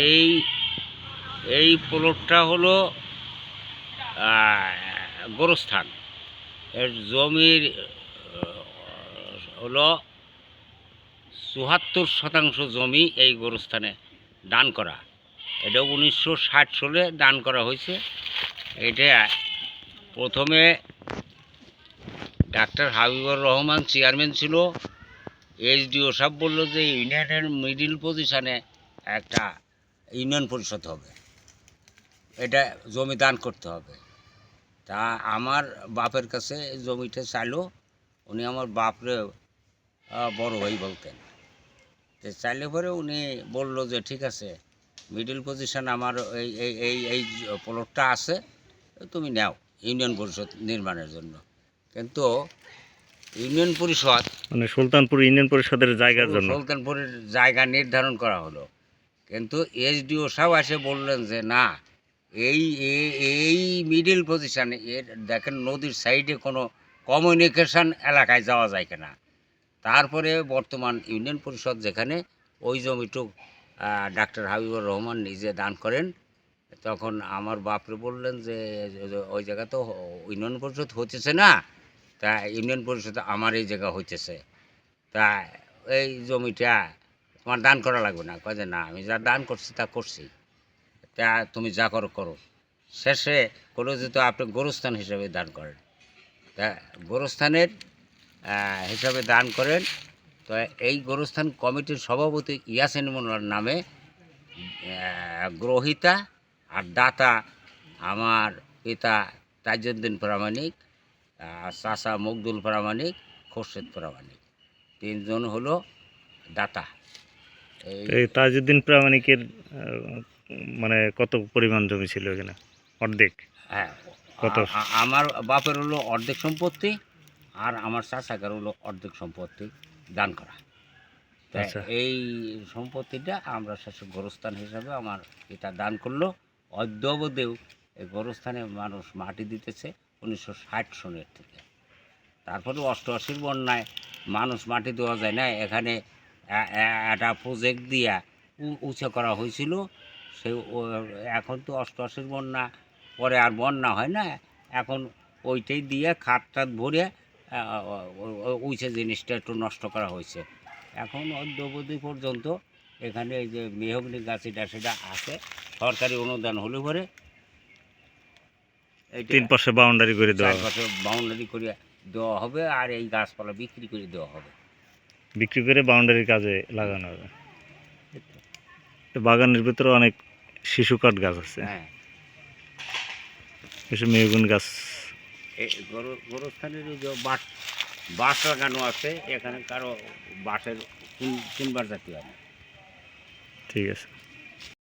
এই এই প্লটটা হলো গোরস্থান। এর জমির হলো ৭৪% জমি এই গোরস্থানে দান করা। এটা 1960 সালে দান করা হয়েছে। এটা প্রথমে ডাক্তার হাবিবুর রহমান চেয়ারম্যান ছিল। এইচডিও সাহেব বললো যে ইউনিয়নের মিডিল পজিশনে একটা ইউনিয়ন পরিষদ হবে, এটা জমি দান করতে হবে। তা আমার বাপের কাছে জমিটা চাইলো। উনি আমার বাপরে বড় ভাই বলতেন। তো চাইলে পরে উনি বললো যে ঠিক আছে, মিডিল পজিশন আমার এই এই এই এই প্লটটা আছে, তুমি নাও ইউনিয়ন পরিষদ নির্মাণের জন্য। কিন্তু ইউনিয়ন পরিষদ মানে সুলতানপুর ইউনিয়ন পরিষদের জায়গার জন্য সুলতানপুরের জায়গা নির্ধারণ করা হলো। কিন্তু এসডিও সাহেব এসে বললেন যে না, এই এই মিডিল পজিশানে এর দেখেন নদীর সাইডে কোনো কমিউনিকেশন এলাকায় যাওয়া যায় কিনা। তারপরে বর্তমান ইউনিয়ন পরিষদ যেখানে, ওই জমিটুক ডাক্তার হাবিবুর রহমান নিজে দান করেন। তখন আমার বাপরে বললেন যে ওই জায়গা তো ইউনিয়ন পরিষদ হচ্ছে না, তা ইউনিয়ন পরিষদ আমার এই জায়গা হইতেছে, তা এই জমিটা তোমার দান করা লাগবে না। কয় যে না, আমি যা দান করছি তা করছি, তা তুমি যা করো করো। শেষে কোনো যেহেতু আপনি গোরস্থান হিসাবে দান করেন, তা গোরস্থানের হিসাবে দান করেন। তো এই গোরস্থান কমিটির সভাপতি ইয়াসিন মোল্লার নামে গ্রহিতা আর দাতা আমার পিতা তাজউদ্দিন প্রামাণিক, চাচা মকদুল প্রামাণিক, খোরশেদ প্রামাণিক, তিনজন হলো দাতা। এই তাজউদ্দিন প্রামাণিকের মানে কত পরিমাণ জমি ছিল এখানে? অর্ধেক? হ্যাঁ, কত? আমার বাপের হলো অর্ধেক সম্পত্তি, আর আমার চাচাকার হলো অর্ধেক সম্পত্তি দান করা। আচ্ছা। এই সম্পত্তিটা আমরা শেষে গোরস্থান হিসাবে আমার এটা দান করলো। অদ্যাবধিও এই গোরস্থানে মানুষ মাটি দিতেছে 1960 সনের থেকে। তারপরে 88-র বন্যায় মানুষ মাটি দেওয়া যায় না, এখানে একটা প্রজেক্ট দিয়া উঁচা করা হয়েছিল। সে এখন তো 88-র বন্যা পরে আর বন্যা হয় না, এখন ওইটাই দিয়ে খাত টাত ভরে উঁচা জিনিসটা একটু নষ্ট করা হয়েছে। এখন অদ্যাবধি পর্যন্ত এখানে এই যে মেহগনি গাছিটা সেটা আছে, সরকারি অনুদান হলে পরে তিন পাশে বাউন্ডারি করে দেওয়া হবে, চারপাশে বাউন্ডারি করে দেওয়া হবে, আর এই গাছপালা বিক্রি করে দেওয়া হবে, বিক্রি করে বাউন্ডারির কাজে লাগানো হবে। বাগানের ভিতরে অনেক শিশু কাঠ গাছ আছে, হ্যাঁ। এসব মেহগুন গাছ। এই গোরস্থানের এই যে বাঁশ লাগানো আছে, এখানে কারো বাঁশের কিনবার জাতীয়। ঠিক আছে।